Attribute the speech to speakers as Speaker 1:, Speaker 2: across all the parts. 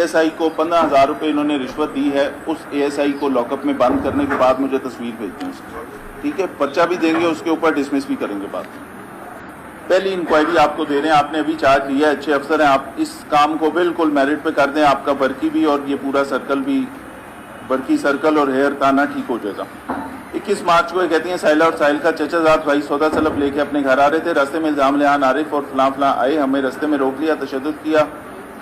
Speaker 1: ASI को 15,000 रुपये इन्होंने रिश्वत दी है, उस एएसआई को लॉकअप में बंद करने के बाद मुझे तस्वीर भेज दें उसकी, ठीक है। पर्चा भी देंगे, उसके ऊपर डिसमिस भी करेंगे बात। पहली इंक्वायरी आपको दे रहे हैं, आपने अभी चार्ज लिया है, अच्छे अफसर हैं आप, इस काम को बिल्कुल मेरिट पे कर दें, आपका बर्की भी और ये पूरा सर्कल भी, बर्की सर्कल और हेयर ताना ठीक हो जाएगा। 21 मार्च को ये कहती हैं साहिला और साहिल का चचाजाद भाई सौदा सलब लेके अपने घर आ रहे थे, रास्ते में इल्जाम लिहान आरिफ और फलां आए, हमें रास्ते में रोक लिया, तशद्दुद किया,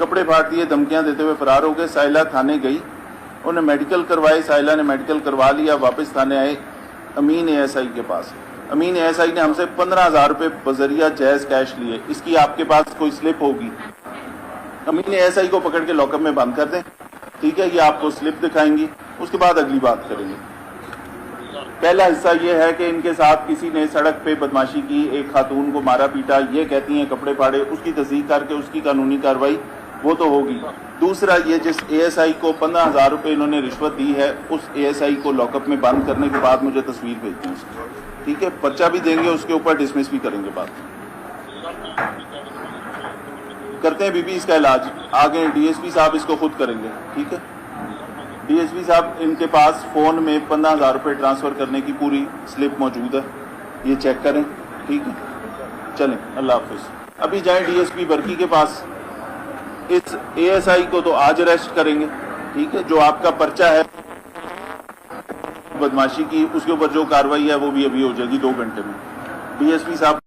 Speaker 1: कपड़े फाड़ दिए, धमकियां देते हुए फरार हो गए। साहिला थाने गई, उन्हें मेडिकल करवाए, साहिला ने मेडिकल करवा लिया, वापस थाने आए अमीन एएसआई के पास। अमीन एएसआई ने हमसे 15,000 रुपये बजरिया जायज कैश लिए, इसकी आपके पास कोई स्लिप होगी, अमीन एएसआई को पकड़ के लॉकअप में बंद कर दें, ठीक है। ये आपको स्लिप दिखाएंगी, उसके बाद अगली बात करेंगे। पहला हिस्सा ये है कि इनके साथ किसी ने सड़क पे बदमाशी की, एक खातून को मारा पीटा, ये कहती हैं कपड़े फाड़े, उसकी तस्दीक करके उसकी कानूनी कार्रवाई वो तो होगी। दूसरा, ये जिस एएसआई को 15,000 रुपये इन्होंने रिश्वत दी है, उस एएसआई को लॉकअप में बंद करने के बाद मुझे तस्वीर भेज दें उसकी, ठीक है। पर्चा भी देंगे, उसके ऊपर डिसमिस भी करेंगे बात। करते हैं बीबी इसका इलाज, आगे डीएसपी साहब इसको खुद करेंगे, ठीक है। डीएसपी साहब, इनके पास फोन में 15,000 रुपये ट्रांसफर करने की पूरी स्लिप मौजूद है, ये चेक करें, ठीक है। चलें, अल्लाह हाफिज। अभी जाएं डीएसपी बर्की के पास, इस एएसआई को तो आज अरेस्ट करेंगे, ठीक है। जो आपका पर्चा है बदमाशी की, उसके ऊपर जो कार्रवाई है वो भी अभी हो जाएगी 2 घंटे में। डीएसपी साहब